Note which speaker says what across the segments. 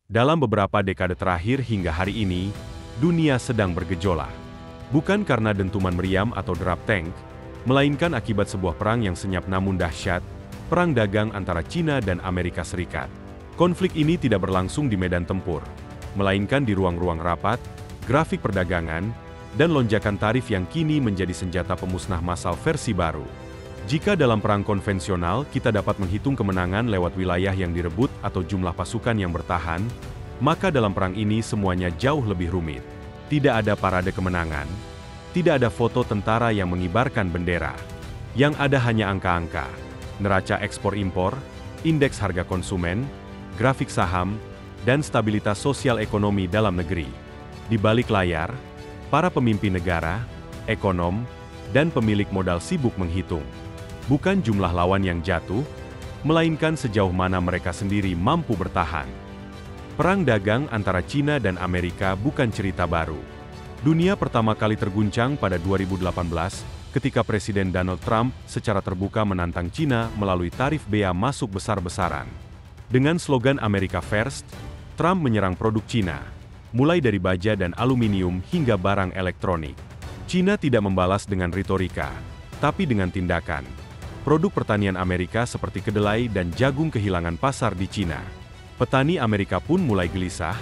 Speaker 1: Dalam beberapa dekade terakhir hingga hari ini, dunia sedang bergejolak. Bukan karena dentuman meriam atau derap tank, melainkan akibat sebuah perang yang senyap namun dahsyat, perang dagang antara China dan Amerika Serikat. Konflik ini tidak berlangsung di medan tempur, melainkan di ruang-ruang rapat, grafik perdagangan, dan lonjakan tarif yang kini menjadi senjata pemusnah massal versi baru. Jika dalam perang konvensional kita dapat menghitung kemenangan lewat wilayah yang direbut atau jumlah pasukan yang bertahan, maka dalam perang ini semuanya jauh lebih rumit. Tidak ada parade kemenangan, tidak ada foto tentara yang mengibarkan bendera. Yang ada hanya angka-angka, neraca ekspor-impor, indeks harga konsumen, grafik saham, dan stabilitas sosial ekonomi dalam negeri. Di balik layar, para pemimpin negara, ekonom, dan pemilik modal sibuk menghitung. Bukan jumlah lawan yang jatuh, melainkan sejauh mana mereka sendiri mampu bertahan. Perang dagang antara China dan Amerika bukan cerita baru. Dunia pertama kali terguncang pada 2018 ketika Presiden Donald Trump secara terbuka menantang China melalui tarif bea masuk besar-besaran. Dengan slogan America First, Trump menyerang produk China, mulai dari baja dan aluminium hingga barang elektronik. China tidak membalas dengan retorika, tapi dengan tindakan. Produk pertanian Amerika seperti kedelai dan jagung kehilangan pasar di China. Petani Amerika pun mulai gelisah.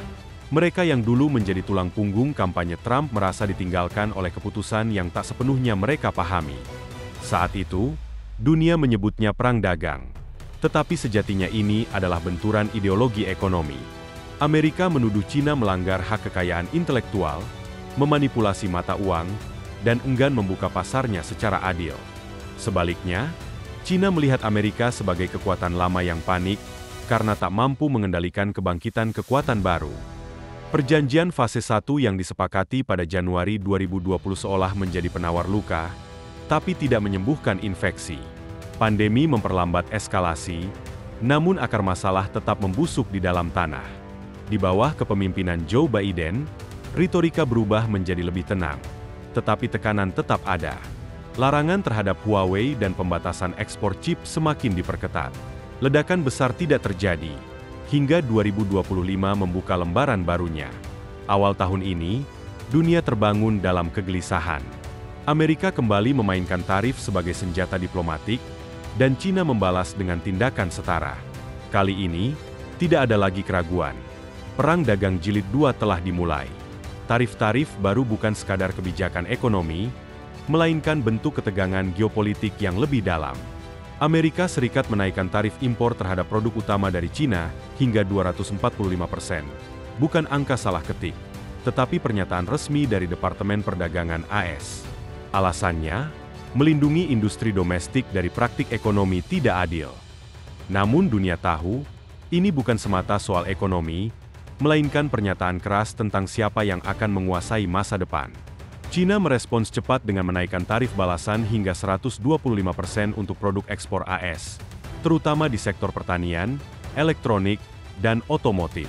Speaker 1: Mereka yang dulu menjadi tulang punggung kampanye Trump merasa ditinggalkan oleh keputusan yang tak sepenuhnya mereka pahami. Saat itu, dunia menyebutnya perang dagang. Tetapi sejatinya ini adalah benturan ideologi ekonomi. Amerika menuduh China melanggar hak kekayaan intelektual, memanipulasi mata uang, dan enggan membuka pasarnya secara adil. Sebaliknya, China melihat Amerika sebagai kekuatan lama yang panik karena tak mampu mengendalikan kebangkitan kekuatan baru. Perjanjian fase 1 yang disepakati pada Januari 2020 seolah menjadi penawar luka, tapi tidak menyembuhkan infeksi. Pandemi memperlambat eskalasi, namun akar masalah tetap membusuk di dalam tanah. Di bawah kepemimpinan Joe Biden, retorika berubah menjadi lebih tenang, tetapi tekanan tetap ada. Larangan terhadap Huawei dan pembatasan ekspor chip semakin diperketat. Ledakan besar tidak terjadi, hingga 2025 membuka lembaran barunya. Awal tahun ini, dunia terbangun dalam kegelisahan. Amerika kembali memainkan tarif sebagai senjata diplomatik, dan China membalas dengan tindakan setara. Kali ini, tidak ada lagi keraguan. Perang dagang jilid 2 telah dimulai. Tarif-tarif baru bukan sekadar kebijakan ekonomi, melainkan bentuk ketegangan geopolitik yang lebih dalam. Amerika Serikat menaikkan tarif impor terhadap produk utama dari China hingga 245%. Bukan angka salah ketik, tetapi pernyataan resmi dari Departemen Perdagangan AS. Alasannya, melindungi industri domestik dari praktik ekonomi tidak adil. Namun dunia tahu, ini bukan semata soal ekonomi, melainkan pernyataan keras tentang siapa yang akan menguasai masa depan. China merespons cepat dengan menaikkan tarif balasan hingga 125% untuk produk ekspor AS, terutama di sektor pertanian, elektronik, dan otomotif.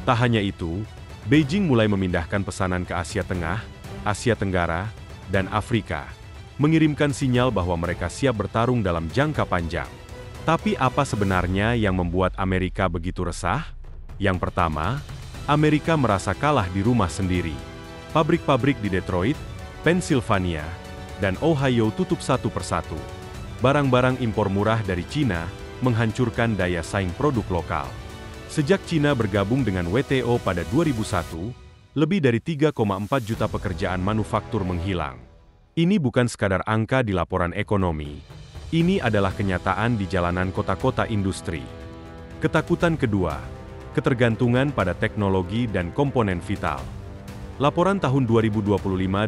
Speaker 1: Tak hanya itu, Beijing mulai memindahkan pesanan ke Asia Tengah, Asia Tenggara, dan Afrika, mengirimkan sinyal bahwa mereka siap bertarung dalam jangka panjang. Tapi apa sebenarnya yang membuat Amerika begitu resah? Yang pertama, Amerika merasa kalah di rumah sendiri. Pabrik-pabrik di Detroit, Pennsylvania, dan Ohio tutup satu persatu. Barang-barang impor murah dari China menghancurkan daya saing produk lokal. Sejak China bergabung dengan WTO pada 2001, lebih dari 3,4 juta pekerjaan manufaktur menghilang. Ini bukan sekadar angka di laporan ekonomi. Ini adalah kenyataan di jalanan kota-kota industri. Ketakutan kedua, ketergantungan pada teknologi dan komponen vital. Laporan tahun 2025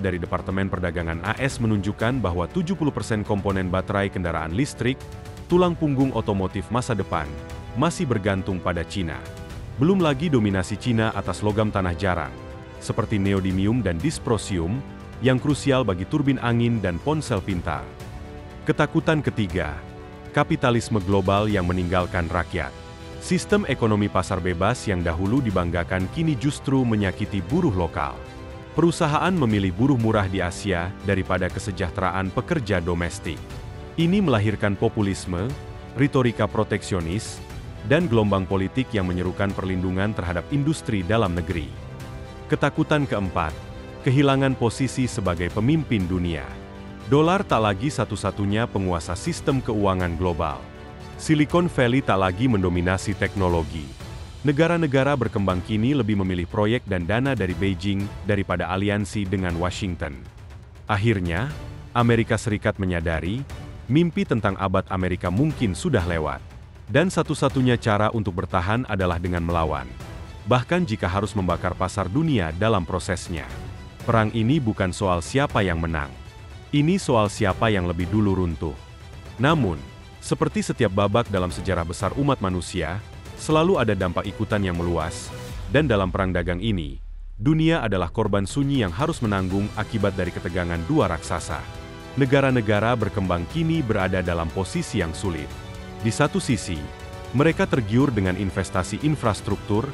Speaker 1: dari Departemen Perdagangan AS menunjukkan bahwa 70% komponen baterai kendaraan listrik, tulang punggung otomotif masa depan, masih bergantung pada China. Belum lagi dominasi China atas logam tanah jarang, seperti neodymium dan dysprosium, yang krusial bagi turbin angin dan ponsel pintar. Ketakutan ketiga, kapitalisme global yang meninggalkan rakyat. Sistem ekonomi pasar bebas yang dahulu dibanggakan kini justru menyakiti buruh lokal. Perusahaan memilih buruh murah di Asia daripada kesejahteraan pekerja domestik. Ini melahirkan populisme, retorika proteksionis, dan gelombang politik yang menyerukan perlindungan terhadap industri dalam negeri. Ketakutan keempat, kehilangan posisi sebagai pemimpin dunia. Dolar tak lagi satu-satunya penguasa sistem keuangan global. Silicon Valley tak lagi mendominasi teknologi. Negara-negara berkembang kini lebih memilih proyek dan dana dari Beijing daripada aliansi dengan Washington. Akhirnya, Amerika Serikat menyadari, mimpi tentang abad Amerika mungkin sudah lewat. Dan satu-satunya cara untuk bertahan adalah dengan melawan. Bahkan jika harus membakar pasar dunia dalam prosesnya. Perang ini bukan soal siapa yang menang. Ini soal siapa yang lebih dulu runtuh. Namun, seperti setiap babak dalam sejarah besar umat manusia, selalu ada dampak ikutan yang meluas, dan dalam perang dagang ini, dunia adalah korban sunyi yang harus menanggung akibat dari ketegangan dua raksasa. Negara-negara berkembang kini berada dalam posisi yang sulit. Di satu sisi, mereka tergiur dengan investasi infrastruktur,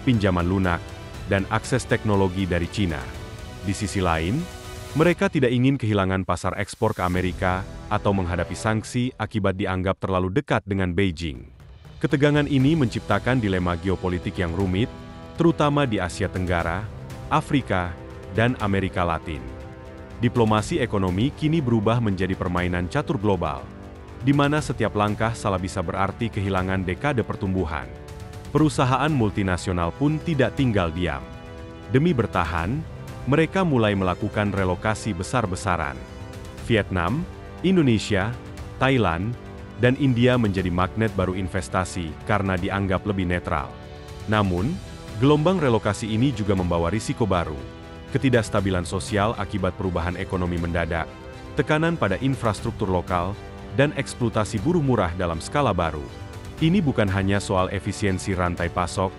Speaker 1: pinjaman lunak, dan akses teknologi dari Cina. Di sisi lain, mereka tidak ingin kehilangan pasar ekspor ke Amerika atau menghadapi sanksi akibat dianggap terlalu dekat dengan Beijing. Ketegangan ini menciptakan dilema geopolitik yang rumit, terutama di Asia Tenggara, Afrika, dan Amerika Latin. Diplomasi ekonomi kini berubah menjadi permainan catur global, di mana setiap langkah salah bisa berarti kehilangan dekade pertumbuhan. Perusahaan multinasional pun tidak tinggal diam. Demi bertahan, mereka mulai melakukan relokasi besar-besaran. Vietnam, Indonesia, Thailand, dan India menjadi magnet baru investasi karena dianggap lebih netral. Namun, gelombang relokasi ini juga membawa risiko baru. Ketidakstabilan sosial akibat perubahan ekonomi mendadak, tekanan pada infrastruktur lokal, dan eksploitasi buruh murah dalam skala baru. Ini bukan hanya soal efisiensi rantai pasok,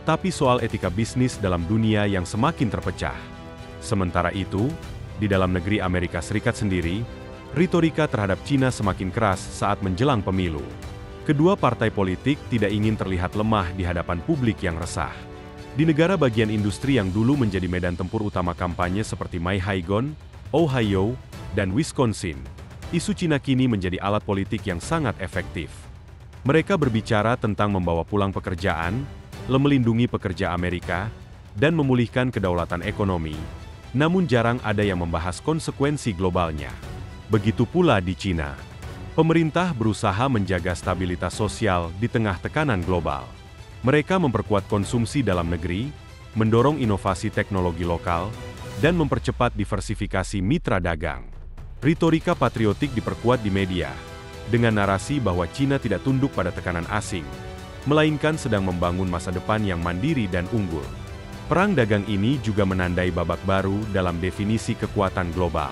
Speaker 1: tapi soal etika bisnis dalam dunia yang semakin terpecah. Sementara itu, di dalam negeri Amerika Serikat sendiri, retorika terhadap Cina semakin keras saat menjelang pemilu. Kedua partai politik tidak ingin terlihat lemah di hadapan publik yang resah. Di negara bagian industri yang dulu menjadi medan tempur utama kampanye seperti Michigan, Ohio, dan Wisconsin, isu Cina kini menjadi alat politik yang sangat efektif. Mereka berbicara tentang membawa pulang pekerjaan, melindungi pekerja Amerika, dan memulihkan kedaulatan ekonomi, namun jarang ada yang membahas konsekuensi globalnya. Begitu pula di Cina. Pemerintah berusaha menjaga stabilitas sosial di tengah tekanan global. Mereka memperkuat konsumsi dalam negeri, mendorong inovasi teknologi lokal, dan mempercepat diversifikasi mitra dagang. Retorika patriotik diperkuat di media, dengan narasi bahwa Cina tidak tunduk pada tekanan asing, melainkan sedang membangun masa depan yang mandiri dan unggul. Perang dagang ini juga menandai babak baru dalam definisi kekuatan global.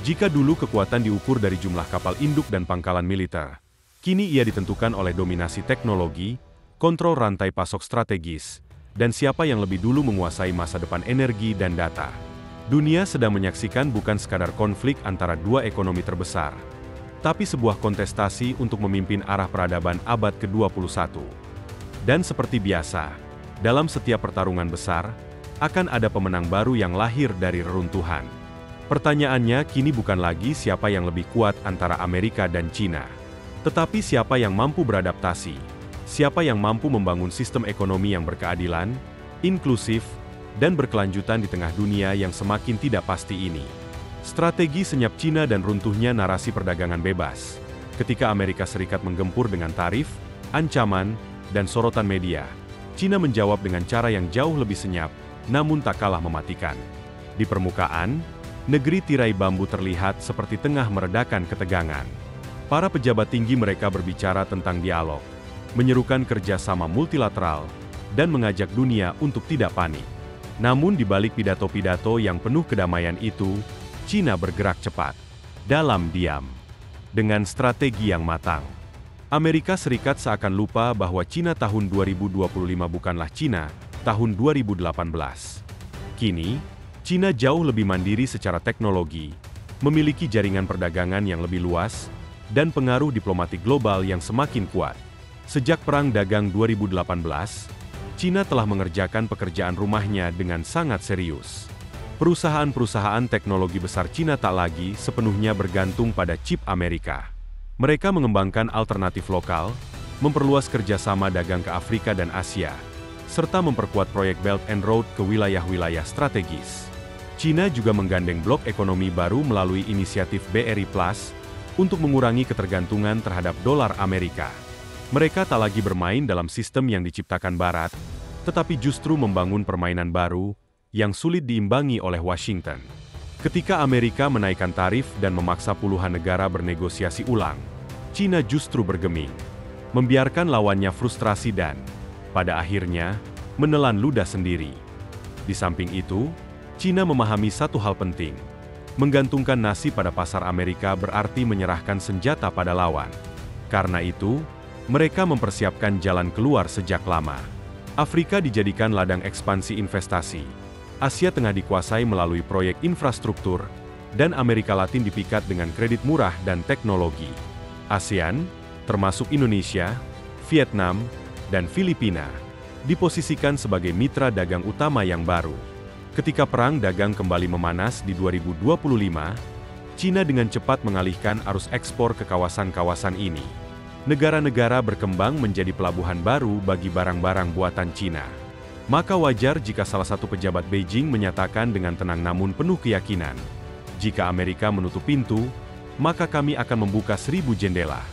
Speaker 1: Jika dulu kekuatan diukur dari jumlah kapal induk dan pangkalan militer, kini ia ditentukan oleh dominasi teknologi, kontrol rantai pasok strategis, dan siapa yang lebih dulu menguasai masa depan energi dan data. Dunia sedang menyaksikan bukan sekadar konflik antara dua ekonomi terbesar, tapi sebuah kontestasi untuk memimpin arah peradaban abad ke-21. Dan seperti biasa, dalam setiap pertarungan besar, akan ada pemenang baru yang lahir dari reruntuhan. Pertanyaannya kini bukan lagi siapa yang lebih kuat antara Amerika dan Cina, tetapi siapa yang mampu beradaptasi, siapa yang mampu membangun sistem ekonomi yang berkeadilan, inklusif, dan berkelanjutan di tengah dunia yang semakin tidak pasti ini. Strategi senyap Cina dan runtuhnya narasi perdagangan bebas. Ketika Amerika Serikat menggempur dengan tarif, ancaman, dan sorotan media, Cina menjawab dengan cara yang jauh lebih senyap, namun tak kalah mematikan. Di permukaan, negeri tirai bambu terlihat seperti tengah meredakan ketegangan. Para pejabat tinggi mereka berbicara tentang dialog, menyerukan kerjasama multilateral, dan mengajak dunia untuk tidak panik. Namun di balik pidato-pidato yang penuh kedamaian itu, Cina bergerak cepat, dalam diam, dengan strategi yang matang. Amerika Serikat seakan lupa bahwa Cina tahun 2025 bukanlah Cina tahun 2018. Kini, Cina jauh lebih mandiri secara teknologi, memiliki jaringan perdagangan yang lebih luas, dan pengaruh diplomatik global yang semakin kuat. Sejak Perang Dagang 2018, Cina telah mengerjakan pekerjaan rumahnya dengan sangat serius. Perusahaan-perusahaan teknologi besar Cina tak lagi sepenuhnya bergantung pada chip Amerika. Mereka mengembangkan alternatif lokal, memperluas kerjasama dagang ke Afrika dan Asia, serta memperkuat proyek Belt and Road ke wilayah-wilayah strategis. China juga menggandeng blok ekonomi baru melalui inisiatif BRI Plus untuk mengurangi ketergantungan terhadap dolar Amerika. Mereka tak lagi bermain dalam sistem yang diciptakan Barat, tetapi justru membangun permainan baru yang sulit diimbangi oleh Washington. Ketika Amerika menaikkan tarif dan memaksa puluhan negara bernegosiasi ulang, China justru bergeming, membiarkan lawannya frustrasi dan, pada akhirnya, menelan ludah sendiri. Di samping itu, China memahami satu hal penting. Menggantungkan nasib pada pasar Amerika berarti menyerahkan senjata pada lawan. Karena itu, mereka mempersiapkan jalan keluar sejak lama. Afrika dijadikan ladang ekspansi investasi. Asia Tengah dikuasai melalui proyek infrastruktur, dan Amerika Latin dipikat dengan kredit murah dan teknologi. ASEAN, termasuk Indonesia, Vietnam, dan Filipina, diposisikan sebagai mitra dagang utama yang baru. Ketika perang dagang kembali memanas di 2025, China dengan cepat mengalihkan arus ekspor ke kawasan-kawasan ini. Negara-negara berkembang menjadi pelabuhan baru bagi barang-barang buatan China. Maka wajar jika salah satu pejabat Beijing menyatakan dengan tenang namun penuh keyakinan, jika Amerika menutup pintu, maka kami akan membuka 1000 jendela.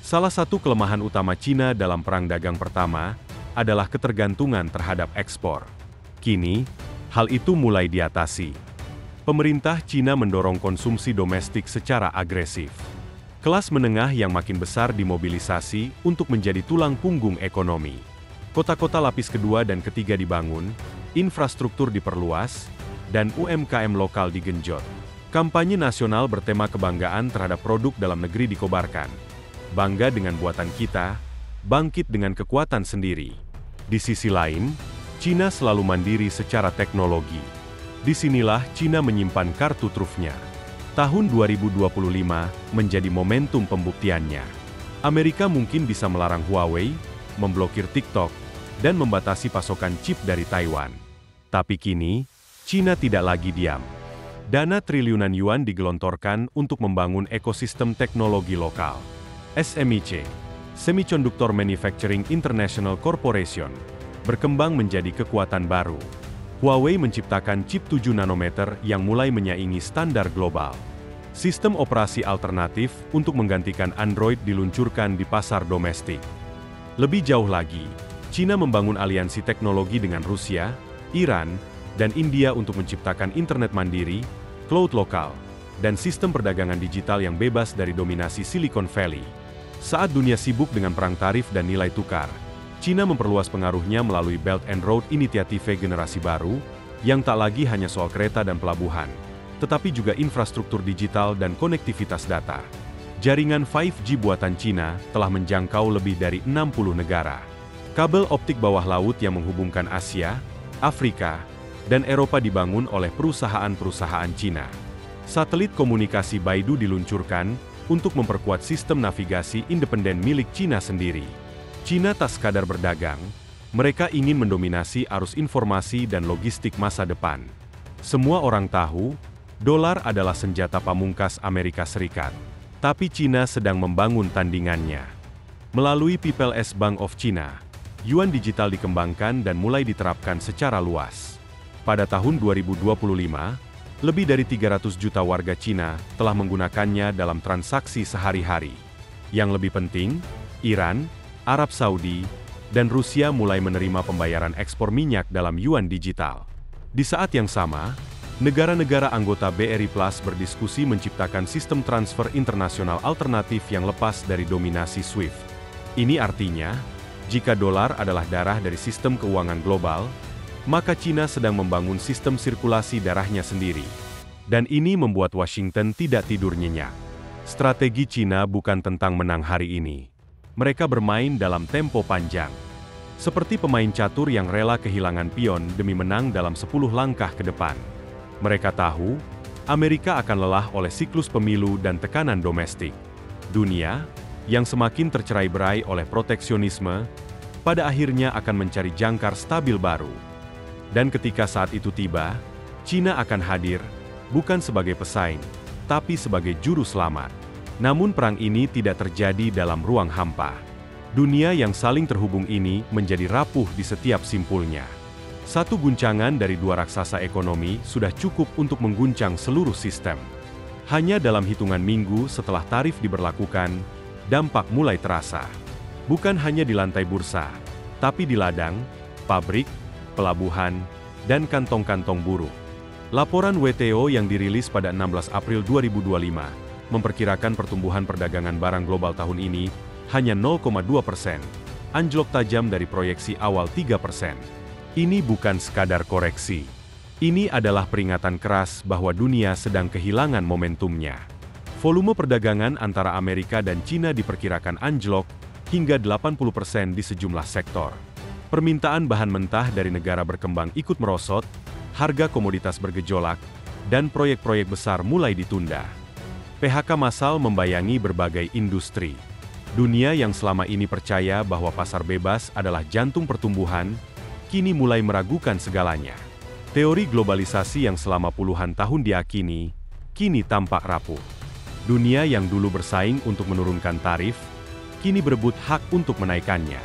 Speaker 1: Salah satu kelemahan utama China dalam perang dagang pertama adalah ketergantungan terhadap ekspor. Kini, hal itu mulai diatasi. Pemerintah China mendorong konsumsi domestik secara agresif. Kelas menengah yang makin besar dimobilisasi untuk menjadi tulang punggung ekonomi. Kota-kota lapis kedua dan ketiga dibangun, infrastruktur diperluas, dan UMKM lokal digenjot. Kampanye nasional bertema kebanggaan terhadap produk dalam negeri dikobarkan. Bangga dengan buatan kita, bangkit dengan kekuatan sendiri. Di sisi lain, China selalu mandiri secara teknologi. Disinilah China menyimpan kartu trufnya. Tahun 2025 menjadi momentum pembuktiannya. Amerika mungkin bisa melarang Huawei, memblokir TikTok, dan membatasi pasokan chip dari Taiwan. Tapi kini, China tidak lagi diam. Dana triliunan yuan digelontorkan untuk membangun ekosistem teknologi lokal. SMIC, Semiconductor Manufacturing International Corporation, berkembang menjadi kekuatan baru. Huawei menciptakan chip 7 nanometer yang mulai menyaingi standar global. Sistem operasi alternatif untuk menggantikan Android diluncurkan di pasar domestik. Lebih jauh lagi, China membangun aliansi teknologi dengan Rusia, Iran, dan India untuk menciptakan internet mandiri, cloud lokal, dan sistem perdagangan digital yang bebas dari dominasi Silicon Valley. Saat dunia sibuk dengan perang tarif dan nilai tukar, China memperluas pengaruhnya melalui Belt and Road Initiative generasi baru, yang tak lagi hanya soal kereta dan pelabuhan, tetapi juga infrastruktur digital dan konektivitas data. Jaringan 5G buatan China telah menjangkau lebih dari 60 negara. Kabel optik bawah laut yang menghubungkan Asia, Afrika, dan Eropa dibangun oleh perusahaan-perusahaan China. Satelit komunikasi Baidu diluncurkan untuk memperkuat sistem navigasi independen milik China sendiri. China tak sekadar berdagang, mereka ingin mendominasi arus informasi dan logistik masa depan. Semua orang tahu, dolar adalah senjata pamungkas Amerika Serikat. Tapi China sedang membangun tandingannya. Melalui People's Bank of China, yuan digital dikembangkan dan mulai diterapkan secara luas. Pada tahun 2025, lebih dari 300 juta warga China telah menggunakannya dalam transaksi sehari-hari. Yang lebih penting, Iran, Arab Saudi, dan Rusia mulai menerima pembayaran ekspor minyak dalam yuan digital. Di saat yang sama, negara-negara anggota BRI Plus berdiskusi menciptakan sistem transfer internasional alternatif yang lepas dari dominasi SWIFT. Ini artinya, jika dolar adalah darah dari sistem keuangan global, maka China sedang membangun sistem sirkulasi darahnya sendiri. Dan ini membuat Washington tidak tidur nyenyak. Strategi China bukan tentang menang hari ini. Mereka bermain dalam tempo panjang. Seperti pemain catur yang rela kehilangan pion demi menang dalam 10 langkah ke depan. Mereka tahu, Amerika akan lelah oleh siklus pemilu dan tekanan domestik. Dunia, yang semakin tercerai-berai oleh proteksionisme, pada akhirnya akan mencari jangkar stabil baru. Dan ketika saat itu tiba, China akan hadir, bukan sebagai pesaing, tapi sebagai juru selamat. Namun perang ini tidak terjadi dalam ruang hampa. Dunia yang saling terhubung ini menjadi rapuh di setiap simpulnya. Satu guncangan dari dua raksasa ekonomi sudah cukup untuk mengguncang seluruh sistem. Hanya dalam hitungan minggu setelah tarif diberlakukan, dampak mulai terasa. Bukan hanya di lantai bursa, tapi di ladang, pabrik, pelabuhan, dan kantong-kantong buruh. Laporan WTO yang dirilis pada 16 April 2025 memperkirakan pertumbuhan perdagangan barang global tahun ini hanya 0,2%, anjlok tajam dari proyeksi awal 3%. Ini bukan sekadar koreksi. Ini adalah peringatan keras bahwa dunia sedang kehilangan momentumnya. Volume perdagangan antara Amerika dan Cina diperkirakan anjlok hingga 80% di sejumlah sektor. Permintaan bahan mentah dari negara berkembang ikut merosot, harga komoditas bergejolak, dan proyek-proyek besar mulai ditunda. PHK massal membayangi berbagai industri. Dunia yang selama ini percaya bahwa pasar bebas adalah jantung pertumbuhan, kini mulai meragukan segalanya. Teori globalisasi yang selama puluhan tahun diyakini, kini tampak rapuh. Dunia yang dulu bersaing untuk menurunkan tarif, kini berebut hak untuk menaikkannya.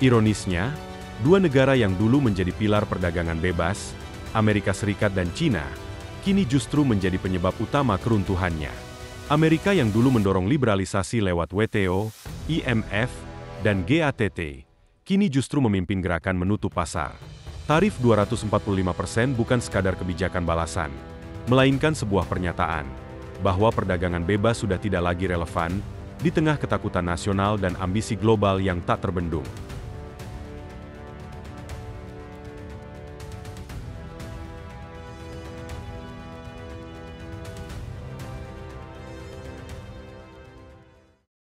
Speaker 1: Ironisnya, dua negara yang dulu menjadi pilar perdagangan bebas, Amerika Serikat dan Cina, kini justru menjadi penyebab utama keruntuhannya. Amerika yang dulu mendorong liberalisasi lewat WTO, IMF, dan GATT, kini justru memimpin gerakan menutup pasar. Tarif 245% bukan sekadar kebijakan balasan, melainkan sebuah pernyataan bahwa perdagangan bebas sudah tidak lagi relevan di tengah ketakutan nasional dan ambisi global yang tak terbendung.